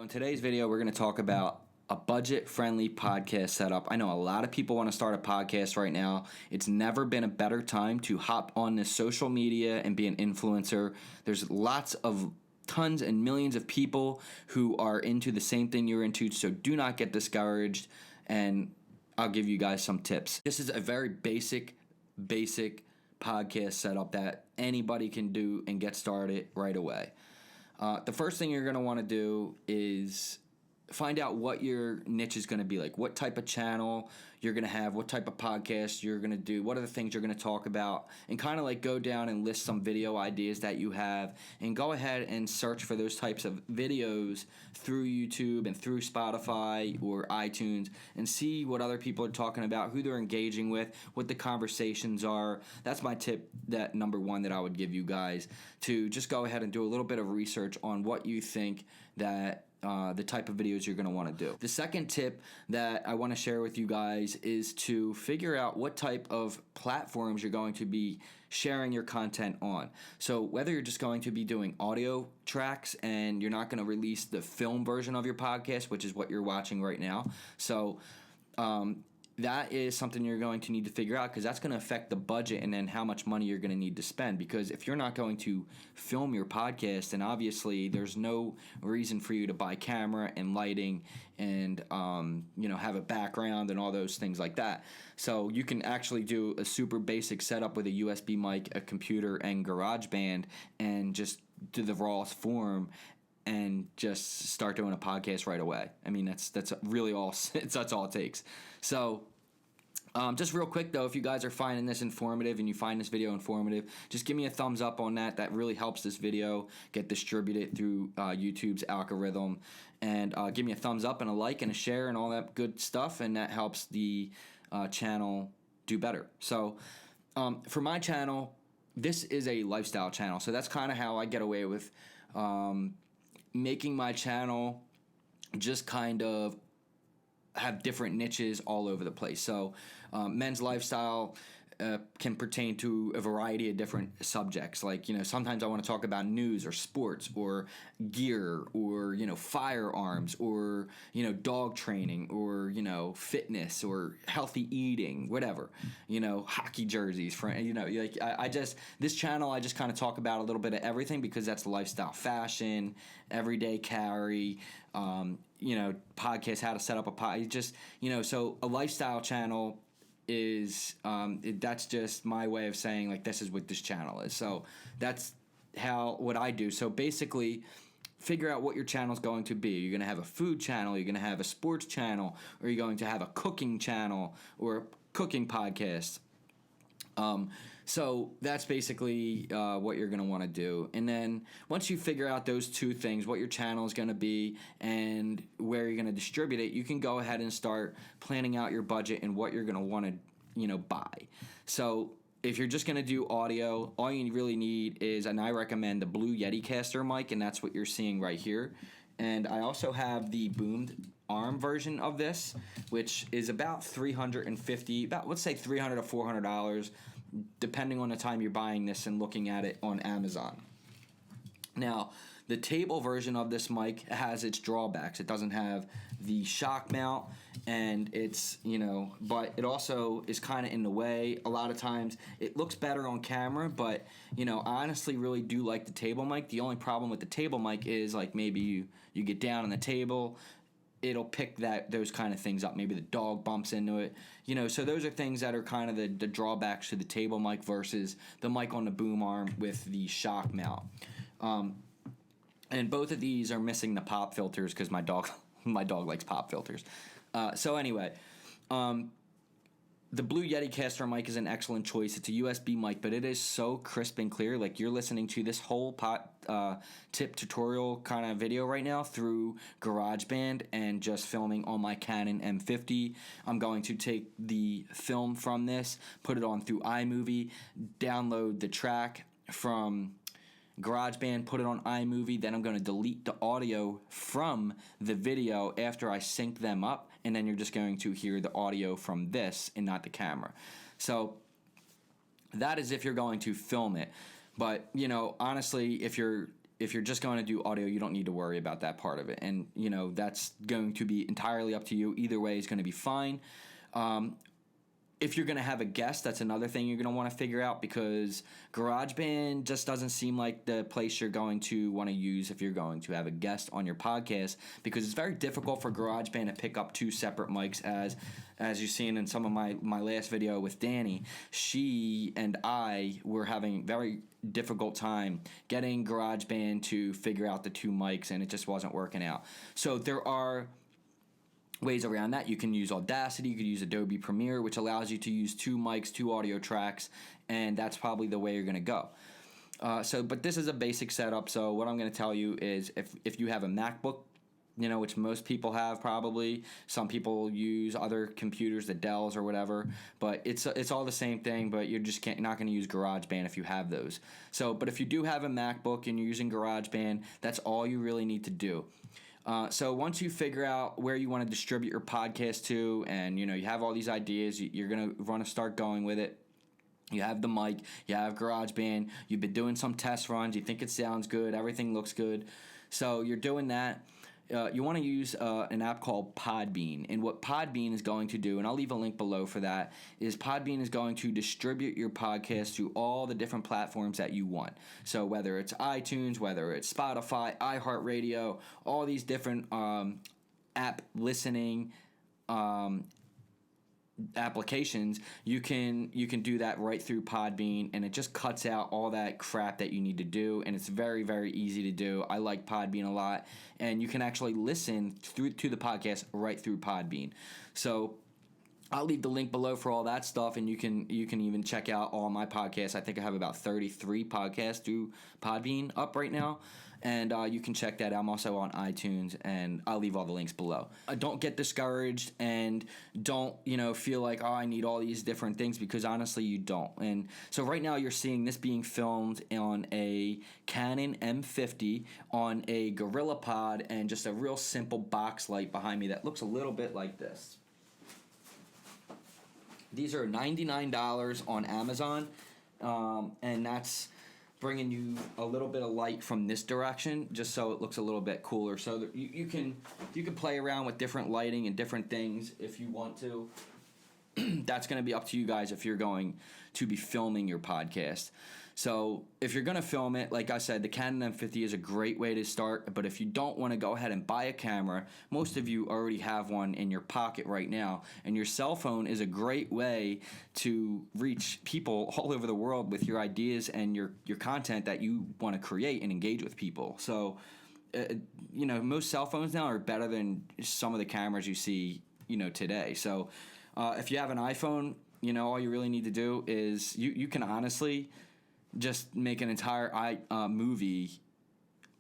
In today's video, we're going to talk about a budget-friendly podcast setup. I know a lot of people want to start a podcast right now. It's never been a better time to hop on this social media and be an influencer. There's tons and millions of people who are into the same thing you're into, so do not get discouraged, and I'll give you guys some tips. This is a very basic podcast setup that anybody can do and get started right away. The first thing you're going to want to do is find out what your niche is going to be like, what type of channel you're going to have, what type of podcast you're going to do, what are the things you're going to talk about, and kind of like go down and list some video ideas that you have, and go ahead and search for those types of videos through YouTube and through Spotify or iTunes and see what other people are talking about, who they're engaging with, what the conversations are. That's my tip, that number one that I would give you guys, to just go ahead and do a little bit of research on what you think that the type of videos you're going to want to do. The second tip that I want to share with you guys is to figure out what type of platforms you're going to be sharing your content on. So whether you're just going to be doing audio tracks and you're not going to release the film version of your podcast, which is what you're watching right now. So that is something you're going to need to figure out, because that's going to affect the budget and then how much money you're going to need to spend. Because if you're not going to film your podcast, then obviously there's no reason for you to buy camera and lighting and have a background and all those things like that. So you can actually do a super basic setup with a USB mic, a computer, and GarageBand, and just do the rawest form and just start doing a podcast right away. I mean, that's really all. That's all it takes. So, just real quick though, if you guys are finding this informative and you find this video informative, just give me a thumbs up on that. That really helps this video get distributed through YouTube's algorithm. And give me a thumbs up and a like and a share and all that good stuff, and that helps the channel do better. So, for my channel, this is a lifestyle channel, so that's kind of how I get away with making my channel just kind of have different niches all over the place. So men's lifestyle can pertain to a variety of different subjects. Like, sometimes I want to talk about news or sports or gear or, firearms or, dog training or, fitness or healthy eating, whatever, hockey jerseys for, this channel, I just kind of talk about a little bit of everything, because that's lifestyle, fashion, everyday carry, podcast, how to set up a podcast, so a lifestyle channel is that's just my way of saying, like, this is what this channel is. So that's what I do. So basically, figure out what your channel is going to be. You're going to have a food channel, you're going to have a sports channel, or you're going to have a cooking channel or a cooking podcast. So that's basically what you're going to want to do. And then once you figure out those two things, what your channel is going to be and where you're going to distribute it, you can go ahead and start planning out your budget and what you're going to want to, buy. So if you're just going to do audio, all you really need is, and I recommend the Blue Yeticaster mic, and that's what you're seeing right here. And I also have the boomed arm version of this, which is about $350, let's say $300 to $400, depending on the time you're buying this and looking at it on Amazon. Now, the table version of this mic has its drawbacks. It doesn't have the shock mount, and it's, but it also is kind of in the way. A lot of times it looks better on camera, but, I honestly really do like the table mic. The only problem with the table mic is, like, maybe you get down on the table, it'll pick those kind of things up. Maybe the dog bumps into it. So those are things that are kind of the drawbacks to the table mic versus the mic on the boom arm with the shock mount. And both of these are missing the pop filters because my dog likes pop filters. So anyway, the Blue Yeticaster mic is an excellent choice. It's a USB mic, but it is so crisp and clear. Like, you're listening to this whole tip tutorial kind of video right now through GarageBand and just filming on my Canon M50. I'm going to take the film from this, put it on through iMovie, download the track from GarageBand, put it on iMovie, then I'm going to delete the audio from the video after I sync them up, and then you're just going to hear the audio from this and not the camera. So that is if you're going to film it. But, honestly, if you're if you're just going to do audio, you don't need to worry about that part of it. And, that's going to be entirely up to you. Either way is going to be fine. If you're going to have a guest, that's another thing you're going to want to figure out, because GarageBand just doesn't seem like the place you're going to want to use if you're going to have a guest on your podcast, because it's very difficult for GarageBand to pick up two separate mics. As you've seen in some of my last video with Danny, she and I were having very difficult time getting GarageBand to figure out the two mics, and it just wasn't working out. So there are ways around that. You can use Audacity, you could use Adobe Premiere, which allows you to use two mics, two audio tracks, and that's probably the way you're going to go. But this is a basic setup. So what I'm going to tell you is if you have a MacBook, which most people have probably. Some people use other computers, the Dells or whatever, but it's all the same thing, but you're just not going to use GarageBand if you have those. But if you do have a MacBook and you're using GarageBand, that's all you really need to do. So once you figure out where you want to distribute your podcast to, and you have all these ideas, you're going to want to start going with it. You have the mic, you have GarageBand, you've been doing some test runs, you think it sounds good, everything looks good. So you're doing that. You want to use an app called Podbean. And what Podbean is going to do, and I'll leave a link below for that, is Podbean is going to distribute your podcast to all the different platforms that you want. So whether it's iTunes, whether it's Spotify, iHeartRadio, all these different app listening applications, you can do that right through Podbean, and it just cuts out all that crap that you need to do, and it's very, very easy to do. I like Podbean a lot, and you can actually listen to the podcast right through Podbean. So I'll leave the link below for all that stuff, and you can even check out all my podcasts. I think I have about 33 podcasts through Podbean up right now, and you can check that out. I'm also on iTunes, and I'll leave all the links below. Don't get discouraged, and don't feel like, oh, I need all these different things, because honestly you don't. And so right now you're seeing this being filmed on a Canon M50 on a GorillaPod, and just a real simple box light behind me that looks a little bit like this. These are $99 on Amazon, and that's bringing you a little bit of light from this direction, just so it looks a little bit cooler. So that you can play around with different lighting and different things if you want to. That's going to be up to you guys if you're going to be filming your podcast. So if you're going to film it, like I said, the Canon M50 is a great way to start. But if you don't want to go ahead and buy a camera, most of you already have one in your pocket right now. And your cell phone is a great way to reach people all over the world with your ideas and your content that you want to create and engage with people. So, most cell phones now are better than some of the cameras you see, today. So if you have an iPhone, all you really need to do is you can honestly just make an entire movie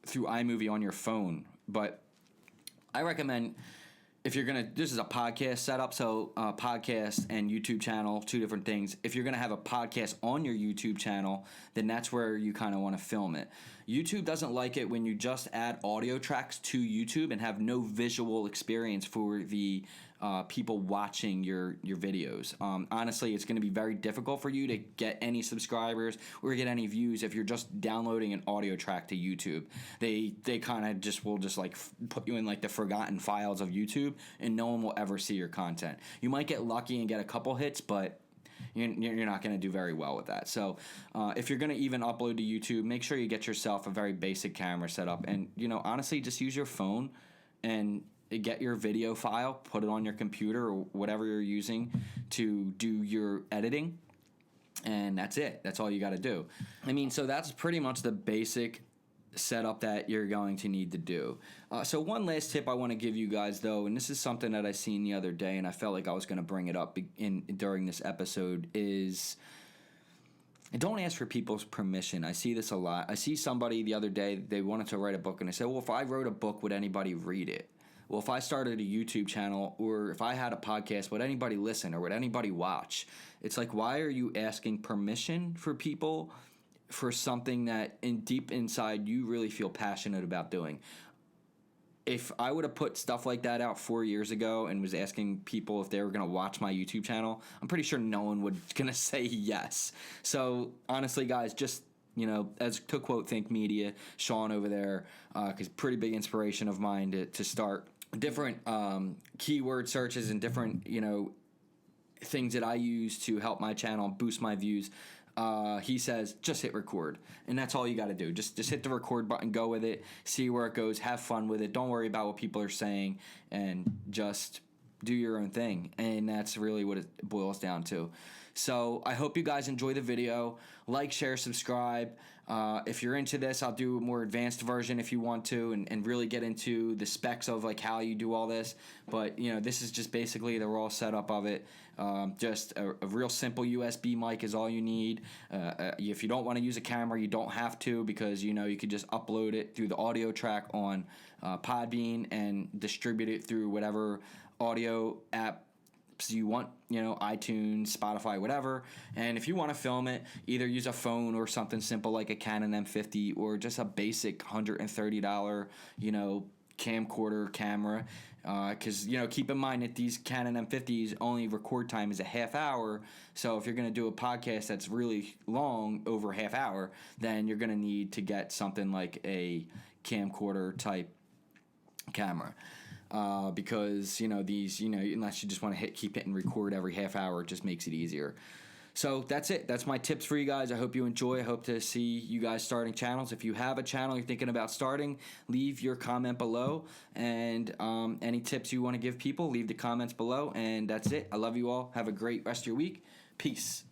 through iMovie on your phone. But I recommend, if you're this is a podcast setup, so podcast and YouTube channel, two different things. If you're going to have a podcast on your YouTube channel, then that's where you kind of want to film it. YouTube doesn't like it when you just add audio tracks to YouTube and have no visual experience for the people watching your videos. Honestly, it's going to be very difficult for you to get any subscribers or get any views if you're just downloading an audio track to YouTube. They kind of will like put you in like the forgotten files of YouTube, and no one will ever see your content. You might get lucky and get a couple hits, but you're not going to do very well with that. So if you're going to even upload to YouTube, make sure you get yourself a very basic camera setup. And, honestly, just use your phone and get your video file, put it on your computer or whatever you're using to do your editing. And that's it. That's all you got to do. So that's pretty much the basic setup that you're going to need to do. So one last tip I want to give you guys, though, and this is something that I seen the other day, and I felt like I was going to bring it up during this episode, is don't ask for people's permission. I see this a lot. I see somebody the other day, they wanted to write a book, and they said, well, if I wrote a book, would anybody read it? Well, if I started a YouTube channel, or if I had a podcast, would anybody listen, or would anybody watch? It's like, why are you asking permission for people for something that deep inside you really feel passionate about doing? If I would have put stuff like that out 4 years ago and was asking people if they were going to watch my YouTube channel, I'm pretty sure no one would going to say yes. So honestly, guys, just as to quote Think Media, Sean over there, because pretty big inspiration of mine to start different keyword searches and different, things that I use to help my channel boost my views. He says, just hit record. And that's all you got to do. Just hit the record button, go with it, see where it goes, have fun with it. Don't worry about what people are saying, and just do your own thing. And that's really what it boils down to. So I hope you guys enjoy the video. Like, share, subscribe. If you're into this, I'll do a more advanced version if you want to, and really get into the specs of like how you do all this. But this is just basically the raw setup of it. Just a real simple USB mic is all you need. If you don't want to use a camera, you don't have to, because you could just upload it through the audio track on Podbean and distribute it through whatever audio app you want, iTunes, Spotify, whatever. And if you want to film it, either use a phone or something simple like a Canon M50 or just a basic $130, camcorder camera. Because, keep in mind that these Canon M50s only record time is a half hour. So if you're going to do a podcast that's really long, over a half hour, then you're going to need to get something like a camcorder type camera. Because these unless you just want to keep hitting record every half hour, it just makes it easier. So that's it. That's my tips for you guys. I hope you enjoy. I hope to see you guys starting channels. If you have a channel you're thinking about starting, leave your comment below, and any tips you want to give people, leave the comments below. And that's it. I love you all. Have a great rest of your week. Peace.